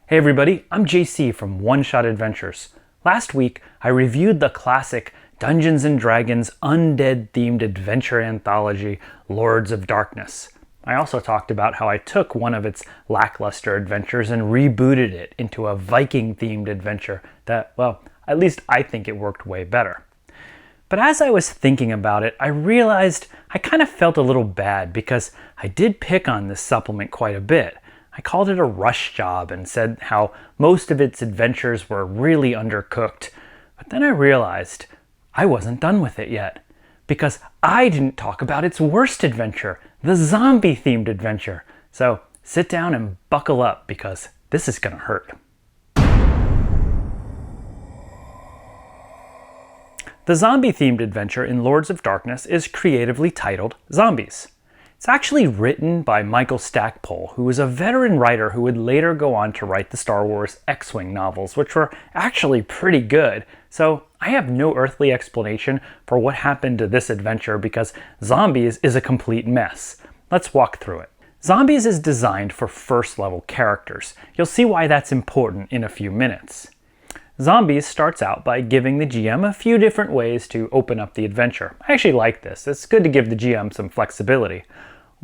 Hey everybody, I'm JC from One Shot Adventures. Last week, I reviewed the classic Dungeons & Dragons undead themed adventure anthology, Lords of Darkness. I also talked about how I took one of its lackluster adventures and rebooted it into a Viking themed adventure that, well, at least I think it worked way better. But as I was thinking about it, I realized I kind of felt a little bad because I did pick on this supplement quite a bit. I called it a rush job and said how most of its adventures were really undercooked. But then I realized I wasn't done with it yet, because I didn't talk about its worst adventure, the zombie-themed adventure. So sit down and buckle up, because this is gonna hurt. The zombie-themed adventure in Lords of Darkness is creatively titled Zombies. It's actually written by Michael Stackpole, who was a veteran writer who would later go on to write the Star Wars X-Wing novels, which were actually pretty good. So I have no earthly explanation for what happened to this adventure because Zombies is a complete mess. Let's walk through it. Zombies is designed for first-level characters. You'll see why that's important in a few minutes. Zombies starts out by giving the GM a few different ways to open up the adventure. I actually like this. It's good to give the GM some flexibility.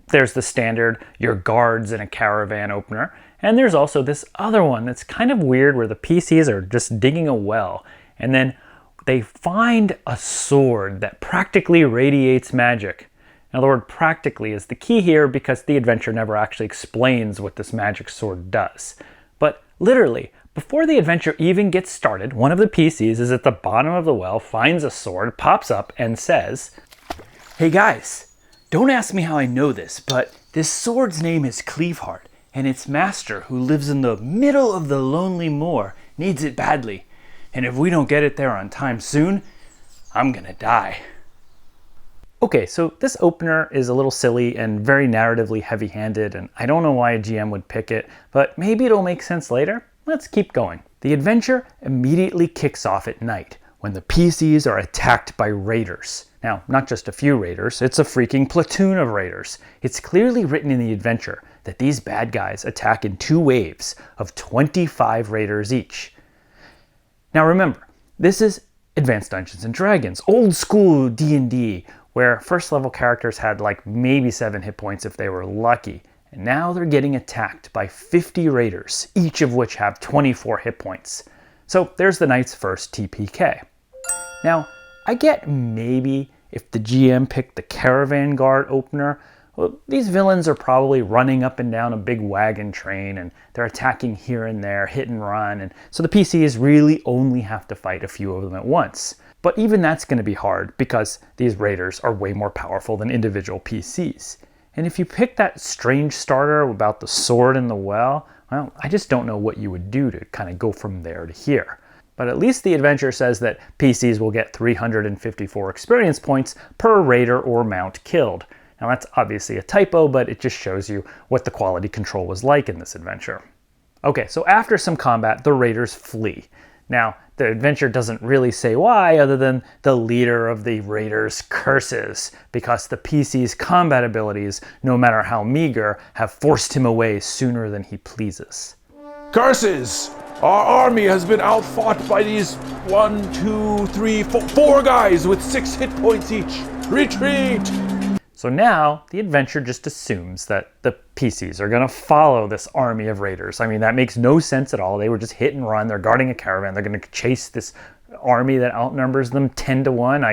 There's the standard, your guards in a caravan opener, and there's also this other one that's kind of weird where the PCs are just digging a well, and then they find a sword that practically radiates magic. Now the word practically is the key here because the adventure never actually explains what this magic sword does. But literally, before the adventure even gets started, one of the PCs is at the bottom of the well, finds a sword, pops up, and says, "Hey guys, don't ask me how I know this, but this sword's name is Cleaveheart, and its master, who lives in the middle of the lonely moor, needs it badly. And if we don't get it there on time soon, I'm gonna die." Okay, so this opener is a little silly and very narratively heavy-handed, and I don't know why a GM would pick it, but maybe it'll make sense later. Let's keep going. The adventure immediately kicks off at night when the PCs are attacked by raiders. Now, not just a few raiders, it's a freaking platoon of raiders. It's clearly written in the adventure that these bad guys attack in 2 waves of 25 raiders each. Now remember, this is Advanced Dungeons & Dragons, old school D&D, where first level characters had like maybe 7 hit points if they were lucky. And now they're getting attacked by 50 raiders, each of which have 24 hit points. So there's the night's first TPK. Now, I get maybe if the GM picked the Caravan Guard opener, well, these villains are probably running up and down a big wagon train and they're attacking here and there, hit and run, and so the PCs really only have to fight a few of them at once. But even that's going to be hard because these raiders are way more powerful than individual PCs. And if you pick that strange starter about the sword in the well, well, I just don't know what you would do to kind of go from there to here. But at least the adventure says that PCs will get 354 experience points per raider or mount killed. Now that's obviously a typo, but it just shows you what the quality control was like in this adventure. Okay, so after some combat, the raiders flee. Now, the adventure doesn't really say why other than the leader of the raiders curses because the PC's combat abilities, no matter how meager, have forced him away sooner than he pleases. "Curses! Our army has been outfought by these 4 guys with 6 hit points each. Retreat!" So now the adventure just assumes that the PCs are going to follow this army of raiders. I mean, that makes no sense at all. They were just hit and run. They're guarding a caravan. They're going to chase this army that outnumbers them 10 to 1.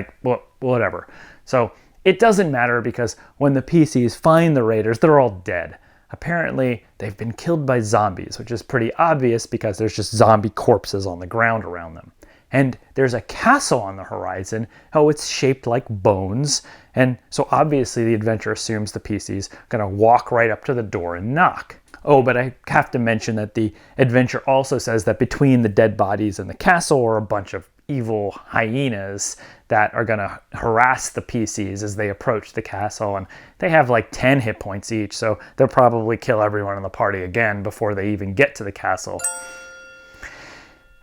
Whatever. So it doesn't matter because when the PCs find the raiders, they're all dead. Apparently, they've been killed by zombies, which is pretty obvious because there's just zombie corpses on the ground around them. And there's a castle on the horizon. Oh, it's shaped like bones. And so obviously the adventure assumes the PC's gonna walk right up to the door and knock. Oh, but I have to mention that the adventure also says that between the dead bodies and the castle are a bunch of evil hyenas that are gonna harass the PCs as they approach the castle. And they have like 10 hit points each, so they'll probably kill everyone in the party again before they even get to the castle.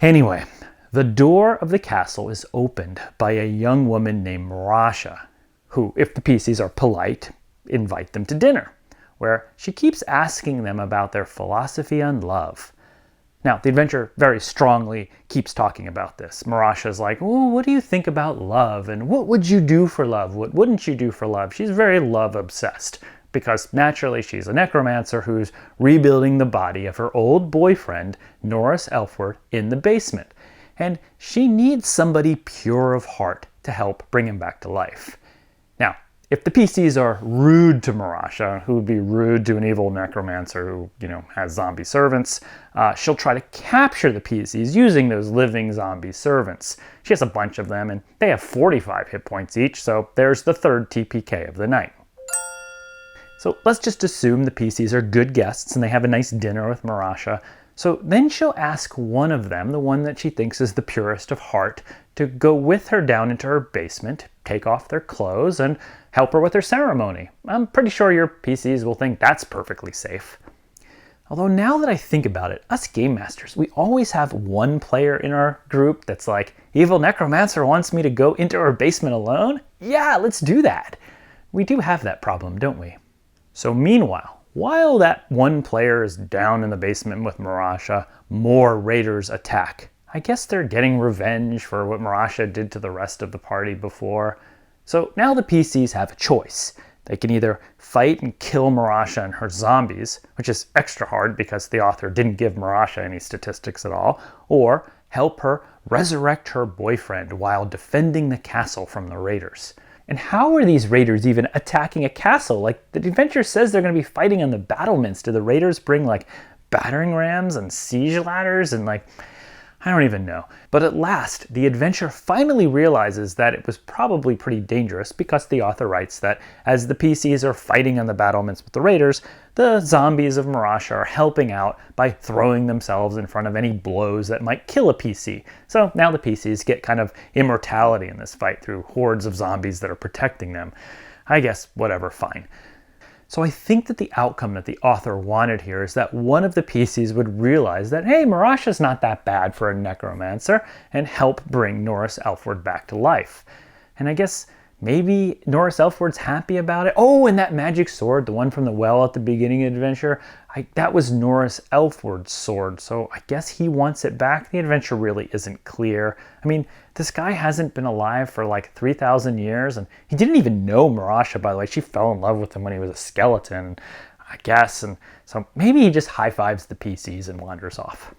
Anyway, the door of the castle is opened by a young woman named Rasha, who, if the PCs are polite, invite them to dinner, where she keeps asking them about their philosophy on love. Now, the adventure very strongly keeps talking about this. Marasha's like, oh, what do you think about love? And what would you do for love? What wouldn't you do for love? She's very love obsessed because naturally she's a necromancer who's rebuilding the body of her old boyfriend, Norris Elfward, in the basement. And she needs somebody pure of heart to help bring him back to life. Now, if the PCs are rude to Marasha, who would be rude to an evil necromancer who, has zombie servants, she'll try to capture the PCs using those living zombie servants. She has a bunch of them, and they have 45 hit points each, so there's the third TPK of the night. So let's just assume the PCs are good guests and they have a nice dinner with Marasha. So then she'll ask one of them, the one that she thinks is the purest of heart, to go with her down into her basement, take off their clothes, and help her with her ceremony. I'm pretty sure your PCs will think that's perfectly safe. Although now that I think about it, us game masters, we always have one player in our group that's like, evil necromancer wants me to go into her basement alone? Yeah, let's do that. We do have that problem, don't we? So meanwhile, while that one player is down in the basement with Marasha, more raiders attack. I guess they're getting revenge for what Marasha did to the rest of the party before. So now the PCs have a choice. They can either fight and kill Marasha and her zombies, which is extra hard because the author didn't give Marasha any statistics at all, or help her resurrect her boyfriend while defending the castle from the raiders. And how are these raiders even attacking a castle? Like, the adventure says they're going to be fighting on the battlements. Do the raiders bring, battering rams and siege ladders and, I don't even know. But at last, the adventure finally realizes that it was probably pretty dangerous because the author writes that as the PCs are fighting on the battlements with the raiders, the zombies of Marasha are helping out by throwing themselves in front of any blows that might kill a PC. So now the PCs get kind of immortality in this fight through hordes of zombies that are protecting them. I guess, whatever, fine. So I think that the outcome that the author wanted here is that one of the PCs would realize that, hey, Marasha's not that bad for a necromancer, and help bring Norris Elfward back to life. And I guess maybe Norris Elfward's happy about it. Oh, and that magic sword, the one from the well at the beginning of the adventure, that was Norris Elfward's sword, so I guess he wants it back. The adventure really isn't clear. I mean, this guy hasn't been alive for 3,000 years, and he didn't even know Marasha, by the way. She fell in love with him when he was a skeleton, I guess, and so maybe he just high-fives the PCs and wanders off.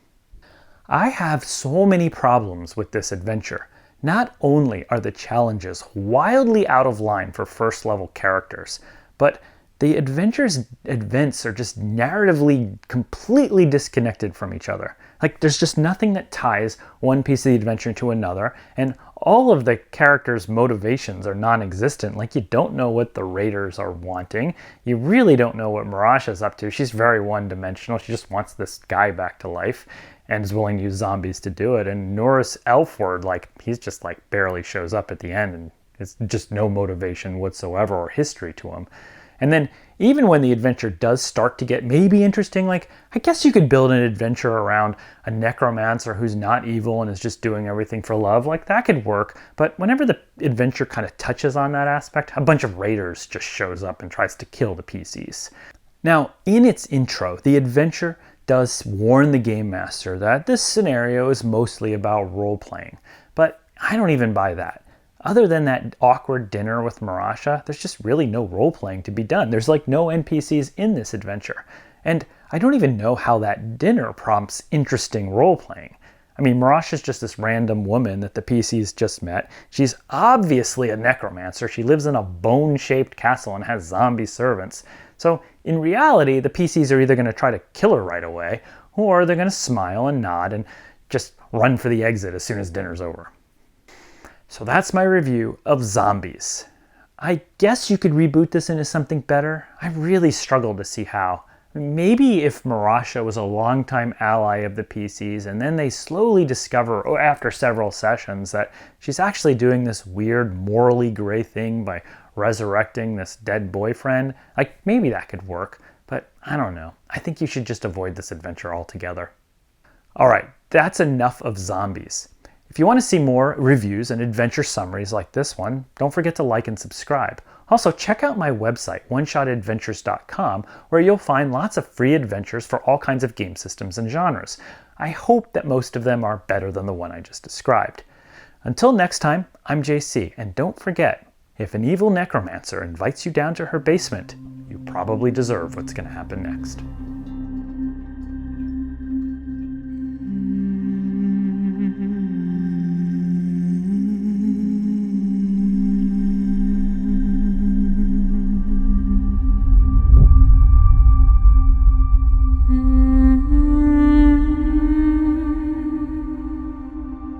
I have so many problems with this adventure. Not only are the challenges wildly out of line for first-level characters, but the adventure's events are just narratively completely disconnected from each other. There's just nothing that ties one piece of the adventure to another, and all of the characters' motivations are non-existent. You don't know what the raiders are wanting. You really don't know what Marasha's up to. She's very one-dimensional. She just wants this guy back to life and is willing to use zombies to do it. And Norris Elfward, he's just barely shows up at the end, and it's just no motivation whatsoever or history to him. And then even when the adventure does start to get maybe interesting, I guess you could build an adventure around a necromancer who's not evil and is just doing everything for love. That could work. But whenever the adventure kind of touches on that aspect, a bunch of raiders just shows up and tries to kill the PCs. Now, in its intro, the adventure does warn the game master that this scenario is mostly about role-playing. But I don't even buy that. Other than that awkward dinner with Marasha, there's just really no role-playing to be done. There's no NPCs in this adventure. And I don't even know how that dinner prompts interesting role-playing. I mean, Marasha's just this random woman that the PCs just met. She's obviously a necromancer. She lives in a bone-shaped castle and has zombie servants. So in reality, the PCs are either going to try to kill her right away, or they're going to smile and nod and just run for the exit as soon as dinner's over. So that's my review of Zombies. I guess you could reboot this into something better. I really struggle to see how. Maybe if Marasha was a longtime ally of the PCs and then they slowly discover, after several sessions, that she's actually doing this weird morally gray thing by resurrecting this dead boyfriend, maybe that could work, but I don't know. I think you should just avoid this adventure altogether. Alright, that's enough of Zombies. If you want to see more reviews and adventure summaries like this one, don't forget to like and subscribe. Also, check out my website, oneshotadventures.com, where you'll find lots of free adventures for all kinds of game systems and genres. I hope that most of them are better than the one I just described. Until next time, I'm JC, and don't forget, if an evil necromancer invites you down to her basement, you probably deserve what's going to happen next.